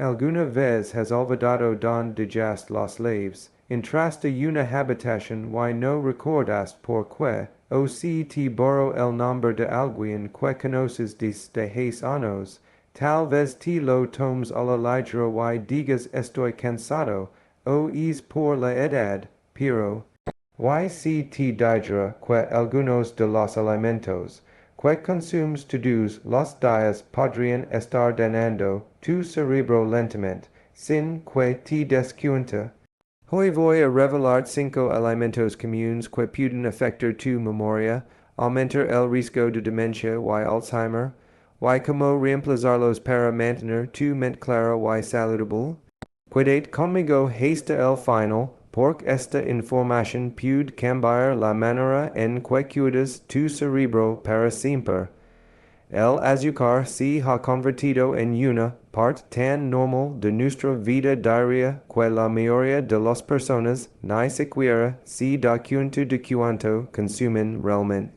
Alguna vez has olvidado donde jast los leves, entraste una habitación y no recordaste por qué, o si te borro el nombre de alguien que conoces desde hace años, tal vez te lo tomes a la ligera y digas estoy cansado, o es por la edad, pero y si te dijera que algunos de los alimentos que consumes todos los días podrían estar dañando tu cerebro lentamente, sin que te des cuenta. Hoy voy a revelar 5 alimentos comunes que pueden afectar tu memoria, aumentar el riesgo de demencia y Alzheimer, y cómo reemplazarlos para mantener tu mente clara y saludable. Quédate conmigo hasta el final, porque esta información puede cambiar la manera en que cuidas tu cerebro para siempre. El azúcar se ha convertido en una parte tan normal de nuestra vida diaria que la mayoría de las personas ni siquiera se da cuenta de cuánto consumen realmente.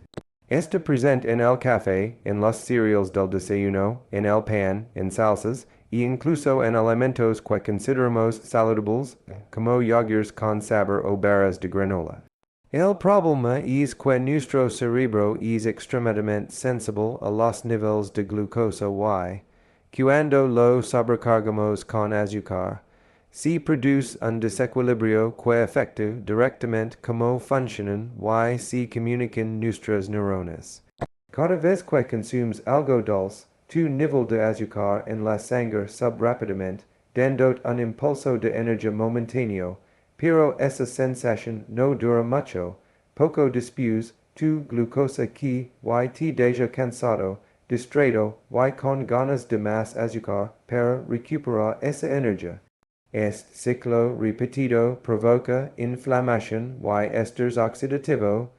Está presente en el café, en los cereales del desayuno, en el pan, en salsas, e incluso en alimentos que consideramos saludables, como yogures con sabor o barras de granola. El problema es que nuestro cerebro es extremadamente sensible a los niveles de glucosa y, cuando lo sobrecargamos con azúcar, se produce un desequilibrio que afecta directamente cómo funcionan y se comunican nuestras neuronas. Cada vez que consumes algo dulce, tu nivel de azúcar en la sangre sube rápidamente, dándote un impulso de energía momentáneo, pero esa sensación no dura mucho. Poco después, tu glucosa que te deja cansado, distraído y con ganas de más azúcar para recuperar esa energía. Este ciclo repetido provoca inflamación y estrés oxidativo,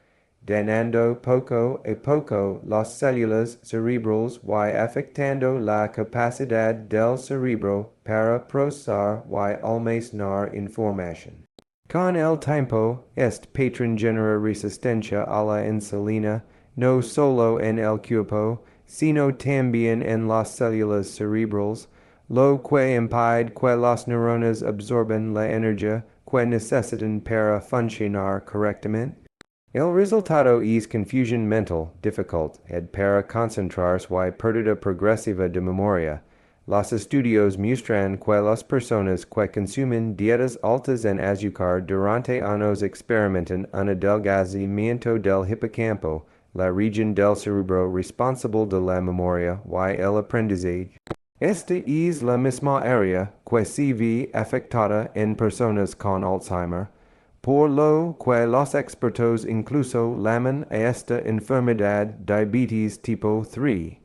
dañando poco a poco las células cerebrales y afectando la capacidad del cerebro para procesar y almacenar información. Con el tiempo, este patrón genera resistencia a la insulina, no solo en el cuerpo, sino también en las células cerebrales, lo que impide que las neuronas absorban la energía que necesitan para funcionar correctamente. El resultado es confusión mental, dificultad para concentrarse y pérdida progresiva de memoria. Los estudios muestran que las personas que consumen dietas altas en azúcar durante años experimentan un adelgazamiento del hipocampo, la región del cerebro responsable de la memoria y el aprendizaje. Esta es la misma área que se ve afectada en personas con Alzheimer, por lo que los expertos incluso llaman a esta enfermedad diabetes tipo 3.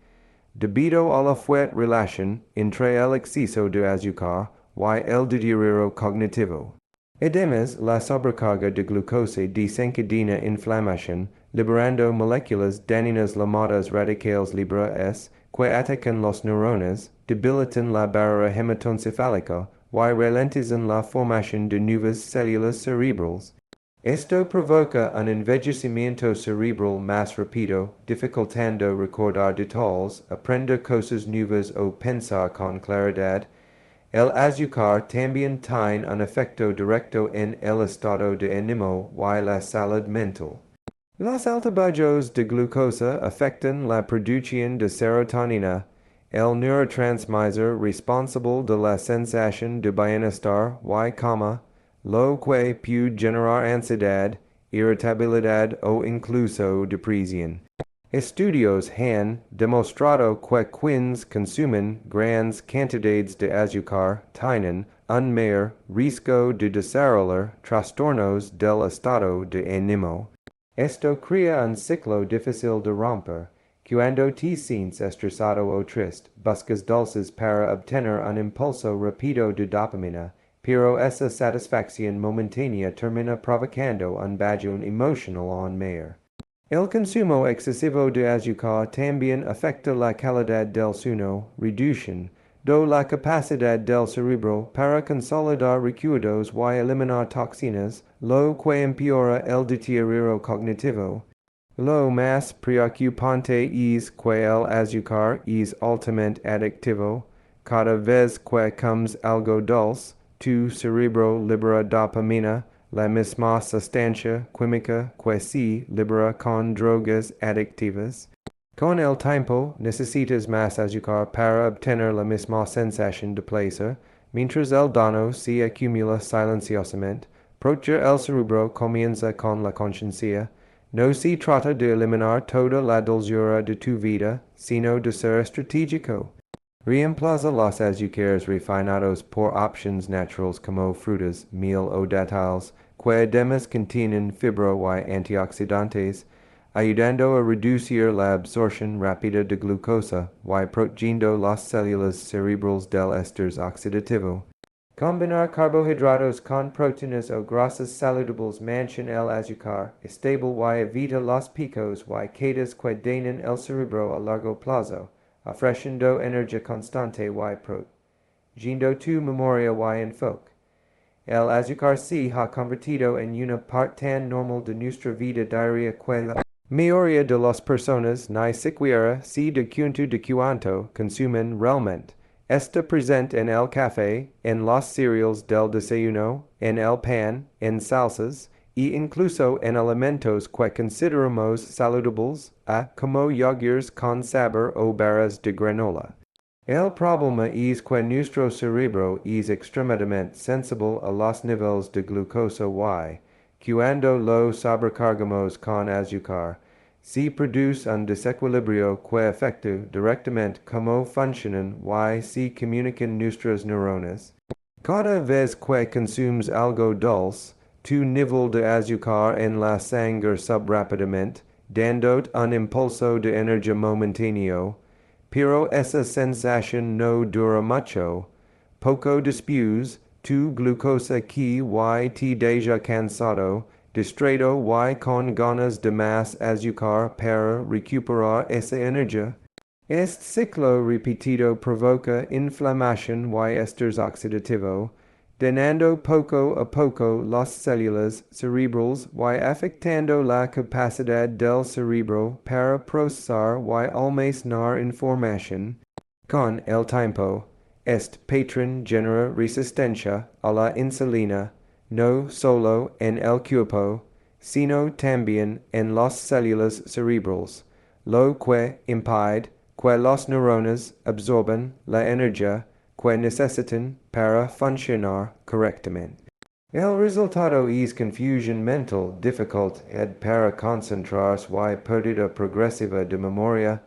Debido a la fuerte relación entre el exceso de azúcar y el deterioro cognitivo. Además, la sobrecarga de glucosa desencadena inflamación, liberando moléculas dañinas llamadas radicales libres que atacan las neuronas, debilitan la barrera hematoencefálica y ralentizan la formación de nuevas células cerebrales. Esto provoca un envejecimiento cerebral más rápido, dificultando recordar detalles, aprender cosas nuevas o pensar con claridad. El azúcar también tiene un efecto directo en el estado de ánimo y la salud mental. Los altibajos de glucosa afectan la producción de serotonina, el neurotransmisor responsable de la sensación de bienestar y calma, lo que puede generar ansiedad, irritabilidad o incluso depresión. Estudios han demostrado que quienes consumen grandes cantidades de azúcar tienen un mayor riesgo de desarrollar trastornos del estado de ánimo. Esto crea un ciclo difícil de romper. Cuando te sientes estresado o triste, buscas dulces para obtener un impulso rápido de dopamina, pero esa satisfacción momentánea termina provocando un bajón emocional aún mayor. El consumo excesivo de azúcar también afecta la calidad del sueño, reduciendo la capacidad del cerebro para consolidar recuerdos y eliminar toxinas, lo que empeora el deterioro cognitivo. Lo más preocupante es que el azúcar es altamente adictivo, cada vez que comes algo dulce, tu cerebro libera dopamina, la misma sustancia química que se libera con drogas adictivas. Con el tiempo, necesitas más azúcar para obtener la misma sensación de placer, mientras el daño se acumula silenciosamente, porque el cerebro comienza con la conciencia. No se trata de eliminar toda la dulzura de tu vida, sino de ser estratégico. Reemplaza los azúcares refinados por opciones naturales como frutas, miel o datales, que además contienen fibra y antioxidantes, ayudando a reducir la absorción rápida de glucosa y protegiendo las células cerebrales del estrés oxidativo. Combinar carbohidratos con proteínas o grasas saludables mantiene el azúcar estable y evita los picos y caídas que dañan el cerebro a largo plazo, ofreciendo energía constante y protegiendo tu memoria y enfoque. El azúcar se ha convertido en una parte tan normal de nuestra vida diaria que la mayoría de las personas ni siquiera se da cuenta de cuánto consumen realmente. Está presente en el café, en los cereales del desayuno, en el pan, en salsas, e incluso en alimentos que consideramos saludables, como yogures con sabor o barras de granola. El problema es que nuestro cerebro es extremadamente sensible a los niveles de glucosa y, cuando lo sobrecargamos con azúcar, se produce un desequilibrio que afecta directamente cómo funcionan y se comunican nuestras neuronas. Cada vez que consumes algo dulce, tu nivel de azúcar en la sangre sube rápidamente, dándote un impulso de energía momentáneo, pero esa sensación no dura mucho. Poco después, tu glucosa que te deja cansado, distraído y con ganas de más azúcar para recuperar esa energía. Este ciclo repetido provoca inflamación y estrés oxidativo, dañando poco a poco las células cerebrales y afectando la capacidad del cerebro para procesar y almacenar información. Con el tiempo, este patrón genera resistencia a la insulina, no solo en el cuerpo, sino también en las células cerebrales, lo que impide que las neuronas absorban la energía que necesitan para funcionar correctamente. El resultado es confusión mental, dificultad para concentrarse y pérdida progresiva de memoria.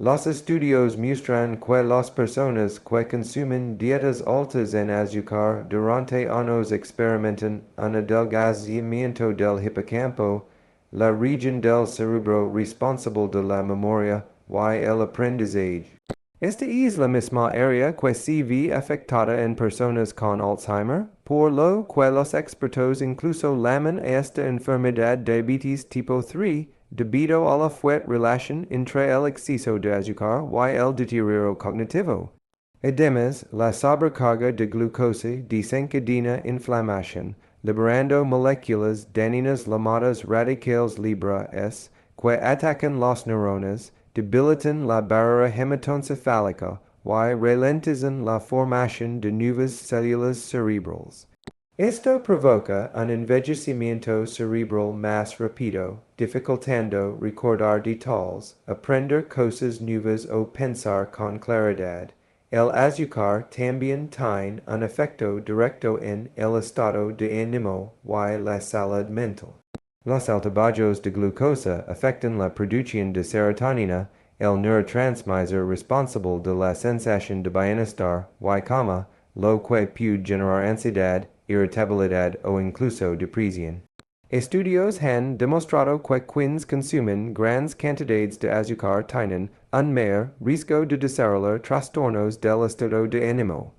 Los estudios muestran que las personas que consumen dietas altas en azúcar durante años experimentan un adelgazamiento del hipocampo, la región del cerebro responsable de la memoria y el aprendizaje. Esta es la misma área que se ve afectada en personas con Alzheimer, por lo que los expertos incluso llaman a esta enfermedad diabetes tipo 3 debido a la fuerte relación entre el exceso de azúcar y el deterioro cognitivo. Además, la sobrecarga de glucosa desencadena inflamación, liberando moléculas dañinas llamadas radicales libres que atacan las neuronas, debilitan la barrera hematoencefálica y ralentizan la formación de nuevas células cerebrales. Esto provoca un envejecimiento cerebral más rápido, dificultando recordar detalles, aprender cosas nuevas o pensar con claridad. El azúcar también tiene un efecto directo en el estado de ánimo y la salud mental. Los altibajos de glucosa afectan la producción de serotonina, el neurotransmisor responsable de la sensación de bienestar y calma, lo que puede generar ansiedad, irritabilidad o incluso depresión. Estudios han demostrado que quienes consumen grandes cantidades de azúcar tienen un mayor riesgo de desarrollar trastornos del estado de ánimo.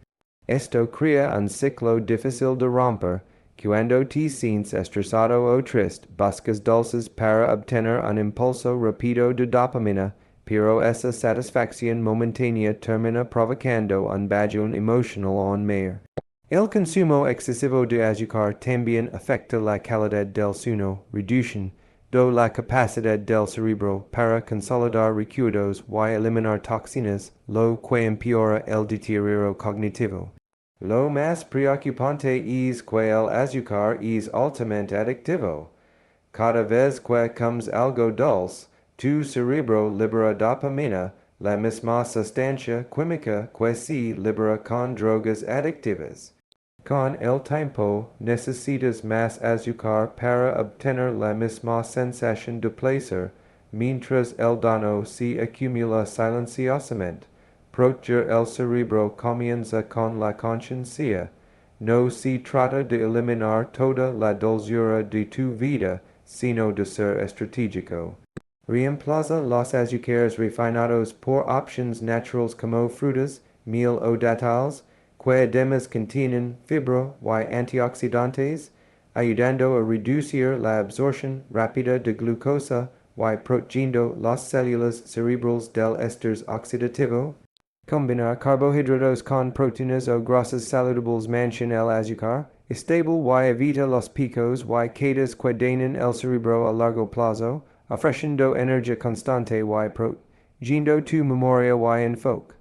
Esto crea un ciclo difícil de romper. Cuando te sientes estresado o triste, buscas dulces para obtener un impulso rápido de dopamina, pero esa satisfacción momentánea termina provocando un bajón emocional aún mayor. El consumo excesivo de azúcar también afecta la calidad del sueño, reducen do la capacidad del cerebro para consolidar recuerdos y eliminar toxinas, lo que empeora el deterioro cognitivo. Lo más preocupante es que el azúcar es altamente adictivo. Cada vez que comes algo dulce, tu cerebro libera dopamina, la misma sustancia química que se libera con drogas adictivas. Con el tiempo, necesitas más azúcar para obtener la misma sensación de placer, mientras el daño se acumula silenciosamente. Porque el cerebro comienza con la conciencia. No se trata de eliminar toda la dulzura de tu vida, sino de ser estratégico. Reemplaza los azúcares refinados por opciones naturales como frutas, miel o datals, que además contienen fibra y antioxidantes, ayudando a reducir la absorción rápida de glucosa y protegiendo las células cerebrales del estrés oxidativo. Combinar carbohidratos con proteínas o grasas saludables mantiene el azúcar estable y evita los picos y quedas que dañan el cerebro a largo plazo, ofreciendo energía constante y protegiendo tu memoria y enfoque.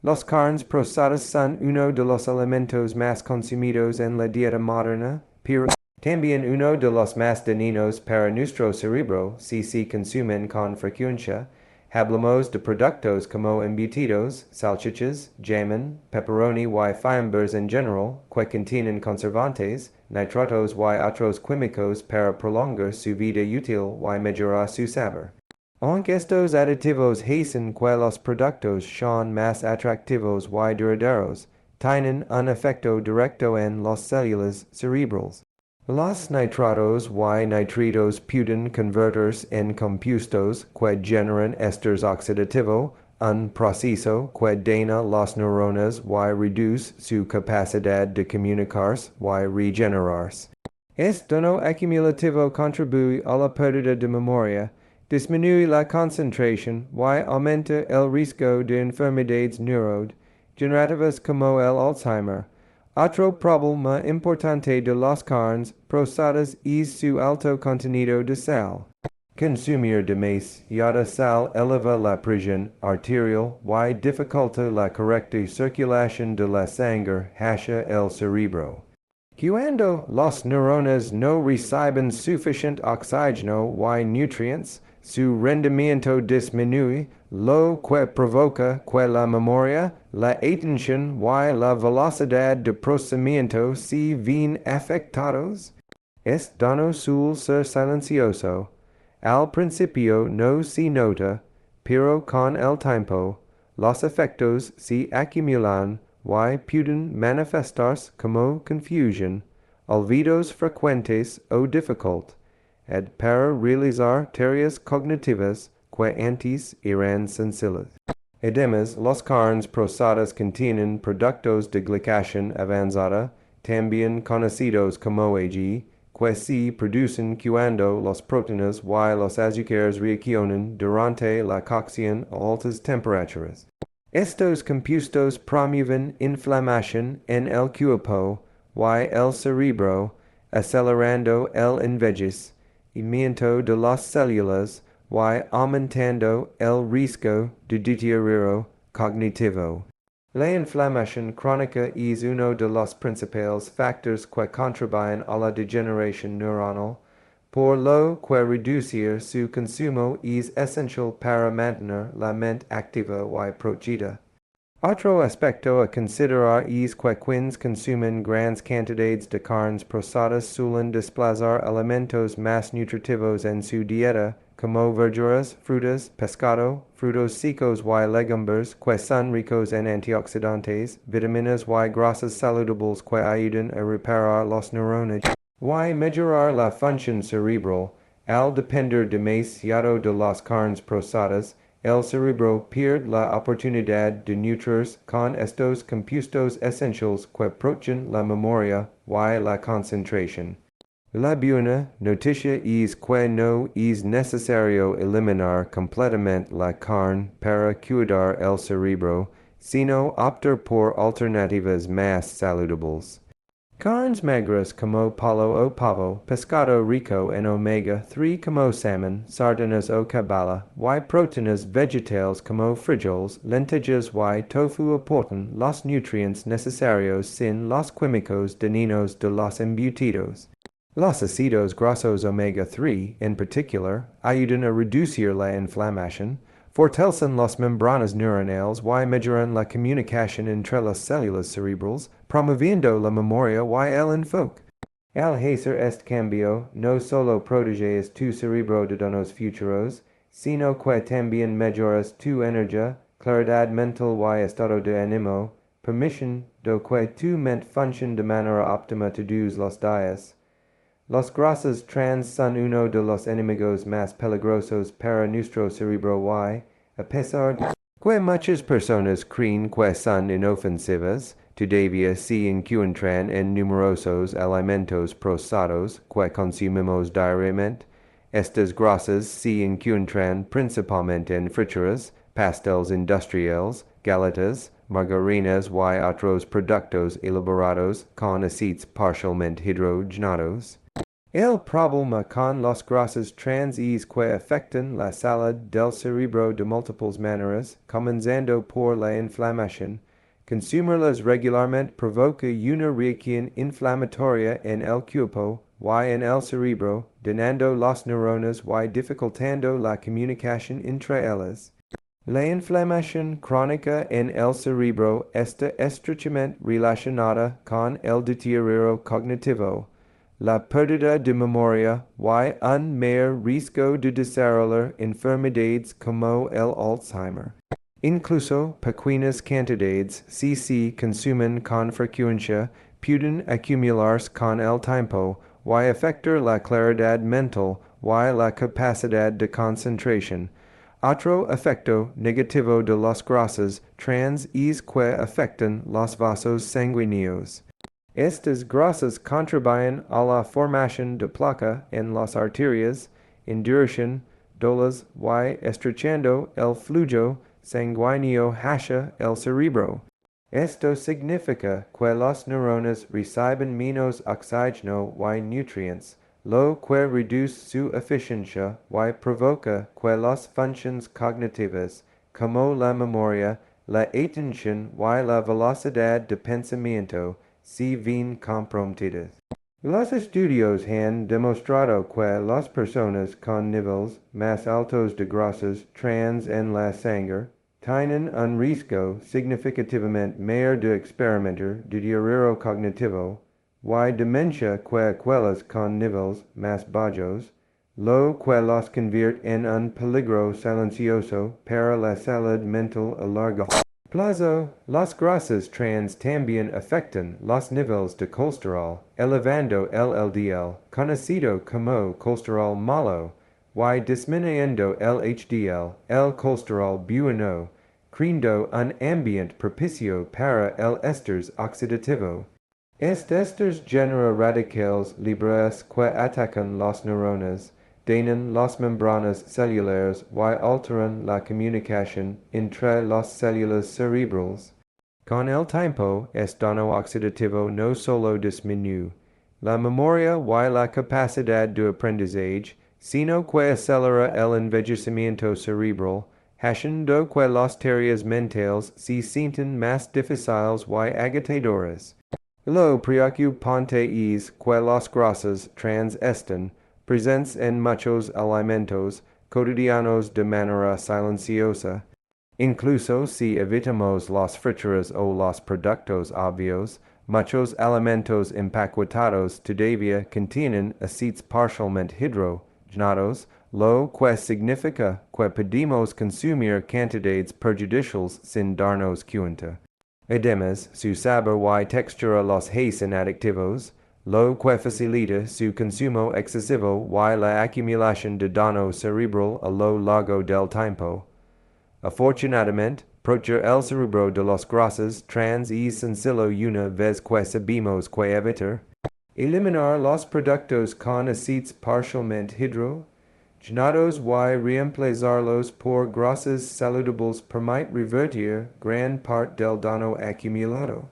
Las carnes procesadas son uno de los alimentos más consumidos en la dieta moderna, pero también uno de los más dañinos para nuestro cerebro si se consumen con frecuencia. Hablamos de productos como embutidos, salchichas, jamón, pepperoni y fiambres en general, que contienen conservantes, nitratos y otros químicos para prolongar su vida útil y mejorar su sabor. Aunque estos aditivos hacen que los productos sean más atractivos y duraderos, tienen un efecto directo en las células cerebrales. Los nitratos y nitritos pueden convertirse en compuestos que generan estrés oxidativo, un proceso que daña las neuronas y reduce su capacidad de comunicarse y regenerarse. Este daño acumulativo contribuye a la pérdida de memoria, disminuye la concentración y aumenta el riesgo de enfermedades neurodegenerativas como el Alzheimer. Otro problema importante de las carnes procesadas es su alto contenido de sal. Consumir demasiada sal eleva la presión arterial y dificulta la correcta circulación de la sangre hacia el cerebro. Cuando las neuronas no reciben suficiente oxígeno y nutrientes, su rendimiento disminuye, lo que provoca que la memoria, la atención y la velocidad de procesamiento se ven afectados. Este daño suele ser silencioso. Al principio no se nota, pero con el tiempo, los efectos se acumulan y pueden manifestarse como confusión, olvidos frecuentes o dificultad para realizar tareas cognitivas que antes eran sencillas. Además, las carnes procesadas contienen productos de glicasión avanzada, también conocidos como AG, que se producen cuando las proteínas y los azúcares reaccionan durante la cocción a altas temperaturas. Estos compuestos promueven inflamación en el cuerpo y el cerebro, acelerando el envejecimiento de las células y aumentando el riesgo de deterioro cognitivo. La inflamación crónica es uno de los principales factores que contribuyen a la degeneración neuronal, por lo que reducir su consumo es esencial para mantener la mente activa y protegida. Otro aspecto a considerar es que quienes consumen grandes cantidades de carnes procesadas suelen desplazar alimentos más nutritivos en su dieta, como verduras, frutas, pescado, frutos secos y legumbres que son ricos en antioxidantes, vitaminas y grasas saludables que ayudan a reparar las neuronas y mejorar la función cerebral. Al depender demasiado de las carnes procesadas, el cerebro pierde la oportunidad de nutrirse con estos compuestos esenciales que protegen la memoria y la concentración. La buena noticia es que no es necesario eliminar completamente la carne para cuidar el cerebro, sino optar por alternativas más saludables. Carnes magras como palo o pavo, pescado rico en omega-3 como salmon, sardinas o cabala, y proteínas vegetales como frijoles, lentejas y tofu aportan los nutrientes necesarios sin los químicos dañinos de los embutidos. Los ácidos grasos omega-3, en particular, ayudan a reducir la inflamación, fortalecen las membranas neuronales y mejoran la comunicación entre las células cerebrales, promoviendo la memoria y el enfoque. Al hacer este cambio, no solo proteges tu cerebro de daños futuros, sino que también mejoras tu energía, claridad mental y estado de ánimo, permitiendo que tu mente funcione de manera óptima todos los días. Las grasas trans son uno de los enemigos más peligrosos para nuestro cerebro y, a pesar de que muchas personas creen que son inofensivas, todavía se encuentran en numerosos alimentos procesados que consumimos diariamente. Estas grasas se encuentran principalmente en frituras, pasteles industriales, galetas, margarinas y otros productos elaborados con aceites parcialmente hidrogenados. El problema con las grasas trans es que afectan la salud del cerebro de múltiples maneras, comenzando por la inflamación. Consumirlas regularmente provoca una reacción inflamatoria en el cuerpo y en el cerebro, dañando las neuronas y dificultando la comunicación entre ellas. La inflamación crónica en el cerebro está estrechamente relacionada con el deterioro cognitivo, la pérdida de memoria y un mayor riesgo de desarrollar enfermedades como el Alzheimer. Incluso pequeñas cantidades, si se consumen con frecuencia, pueden acumularse con el tiempo y afectar la claridad mental y la capacidad de concentración. Otro efecto negativo de las grasas trans es que afectan los vasos sanguíneos. Estas grasas contribuyen a la formación de placa en las arterias, endurecen dolas y estrechando el flujo sanguíneo hacia el cerebro. Esto significa que las neuronas reciben menos oxígeno y nutrientes, lo que reduce su eficiencia y provoca que las funciones cognitivas, como la memoria, la atención y la velocidad de pensamiento, se ven comprometidas. Los estudios han demostrado que las personas con niveles más altos de grasas trans en la sangre tienen un riesgo significativamente mayor de experimentar deterioro cognitivo y demencia que aquellas con niveles más bajos, lo que los convierte en un peligro silencioso para la salud mental a largo plazo. Las grasas trans también afectan los niveles de colesterol, elevando el LDL, conocido como colesterol malo, y disminuyendo el HDL, el colesterol bueno, creando un ambiente propicio para el estrés oxidativo. Este estrés genera radicales libres que atacan las neuronas, dañan las membranas celulares y alteran la comunicación entre las células cerebrales. Con el tiempo, este daño oxidativo no solo disminuye la memoria y la capacidad de aprendizaje, sino que acelera el envejecimiento cerebral, haciendo que las tareas mentales se sientan más difíciles y agitadoras. Lo preocupante es que las grasas trans están presentes en muchos alimentos cotidianos de manera silenciosa. Incluso si evitamos las frituras o los productos obvios, muchos alimentos empaquetados todavía contienen aceites parcialmente hidrogenados, lo que significa que podemos consumir cantidades perjudiciales sin darnos cuenta. Además, su sabor y textura los hacen adictivos, lo que facilita su consumo excesivo y la acumulación de daño cerebral a lo largo del tiempo. Afortunadamente, proteger el cerebro de las grasas trans es sencillo una vez que sabemos que evitar. Eliminar los productos con aceites parcialmente hidrogenados y reemplazarlos por grasas saludables permite revertir gran parte del daño acumulado.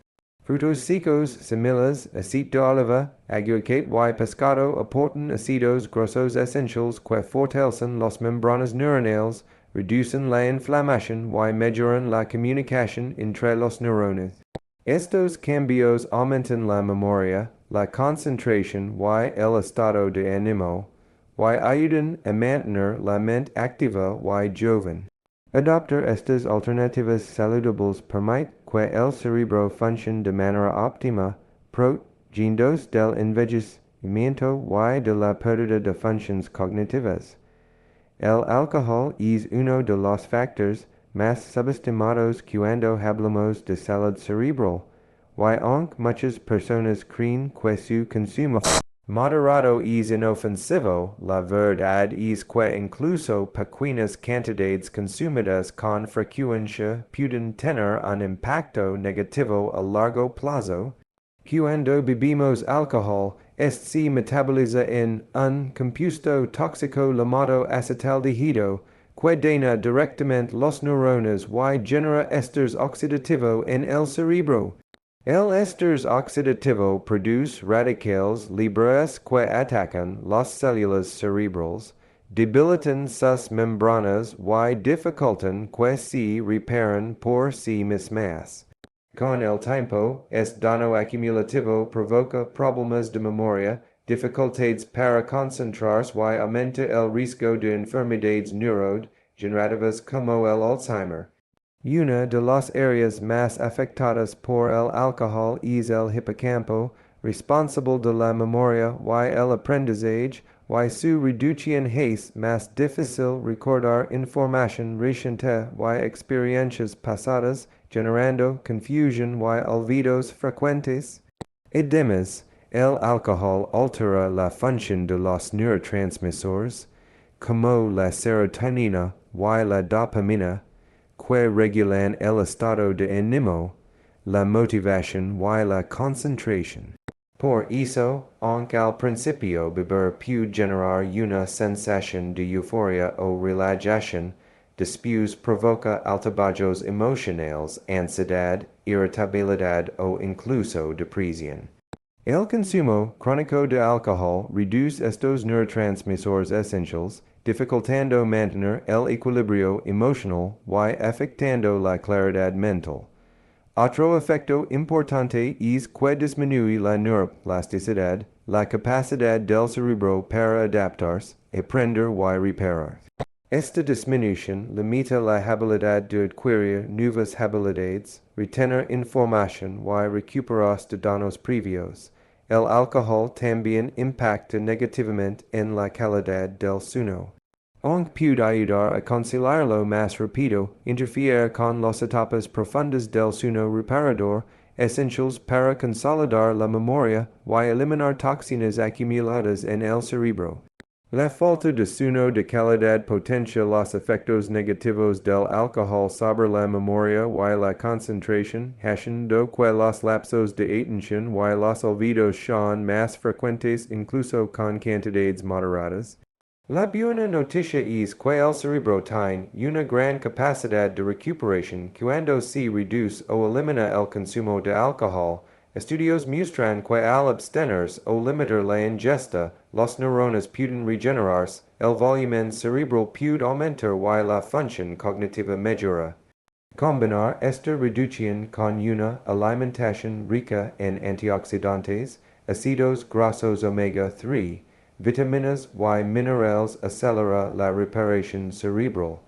Frutos secos, similas, aceite de oliva, aguacate y pescado aportan ácidos grasos esenciales que fortalecen las membranas neuronales, reducen la inflamación y mejoran la comunicación entre los neurones. Estos cambios aumentan la memoria, la concentración y el estado de ánimo, y ayudan a mantener la mente activa y joven. Adoptar estas alternativas saludables permite que el cerebro funcione de manera óptima, protegiendo del envejecimiento y de la pérdida de funciones cognitivas. El alcohol es uno de los factores más subestimados cuando hablamos de salud cerebral, y aunque muchas personas creen que su consumo moderado es inofensivo, la verdad es que incluso pequeñas cantidades consumidas con frecuencia pueden tener un impacto negativo a largo plazo. Cuando bebimos alcohol, este se metaboliza en un compuesto tóxico llamado acetaldehído, que daña directamente los neurones y genera estrés oxidativo en el cerebro. El estrés oxidativo produce radicales libres que atacan las células cerebrales, debilitan sus membranas y dificultan que se reparen por sí mismas. Con el tiempo, este daño acumulativo provoca problemas de memoria, dificultades para concentrarse y aumenta el riesgo de enfermedades neurodegenerativas como el Alzheimer. Una de las áreas más afectadas por el alcohol es el hipocampo, responsable de la memoria y el aprendizaje, y su reducción hace más difícil recordar información reciente y experiencias pasadas, generando confusión y olvidos frecuentes. Además, el alcohol altera la función de los neurotransmisores, como la serotonina y la dopamina, que regulan el estado de ánimo, la motivación y la concentración. Por eso, aunque al principio beber puede generar una sensación de euforia o relajación, después provoca altibajos emocionales, ansiedad, irritabilidad o incluso depresión. El consumo crónico de alcohol reduce estos neurotransmisores esenciales, dificultando mantener el equilibrio emocional y afectando la claridad mental. Otro efecto importante es que disminuye la neuroplasticidad, la capacidad del cerebro para adaptarse, aprender y reparar. Esta disminución limita la habilidad de adquirir nuevas habilidades, retener información y recuperarse de daños previos. El alcohol también impacta negativamente en la calidad del sueño. Aunque puede ayudar a conciliarlo más rápido, interfiere con las etapas profundas del sueño reparador, esenciales para consolidar la memoria y eliminar toxinas acumuladas en el cerebro. La falta de sueño de calidad potencia los efectos negativos del alcohol sobre la memoria y la concentración, haciendo que los lapsos de atención y los olvidos sean más frecuentes incluso con cantidades moderadas. La buena noticia es que el cerebro tiene una gran capacidad de recuperación cuando se reduce o elimina el consumo de alcohol. Estudios muestran que al abstenerse o limitar la ingesta, las neuronas pueden regenerarse, el volumen cerebral puede aumentar y la función cognitiva mejora. Combinar esta reducción con una alimentación rica en antioxidantes, ácidos grasos omega 3, vitaminas y minerales acelera la reparación cerebral.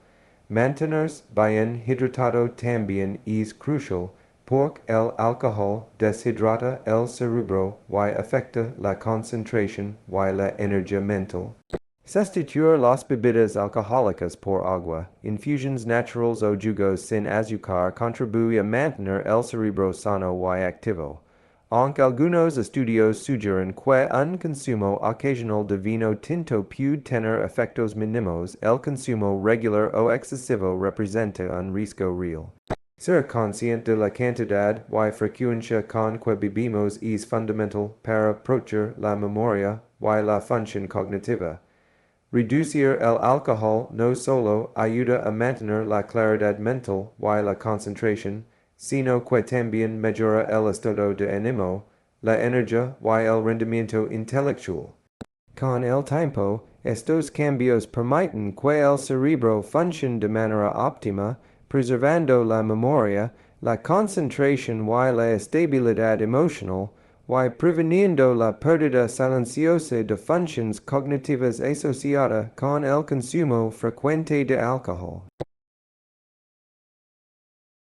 Mantenerse bien hidratado también es crucial, porque el alcohol deshidrata el cerebro y afecta la concentración y la energía mental. Sustituir las bebidas alcohólicas por agua, infusiones naturales o jugos sin azúcar contribuye a mantener el cerebro sano y activo. Aunque algunos estudios sugieren que un consumo ocasional de vino tinto puede tener efectos mínimos, el consumo regular o excesivo representa un riesgo real. Ser consciente de la cantidad y frecuencia con que bebimos es fundamental para proteger la memoria y la función cognitiva. Reducir el alcohol no solo ayuda a mantener la claridad mental y la concentración, sino que también mejora el estado de ánimo, la energía y el rendimiento intelectual. Con el tiempo, estos cambios permiten que el cerebro funcione de manera óptima, preservando la memoria, la concentración y la estabilidad emocional, y preveniendo la pérdida silenciosa de funciones cognitivas asociada con el consumo frecuente de alcohol.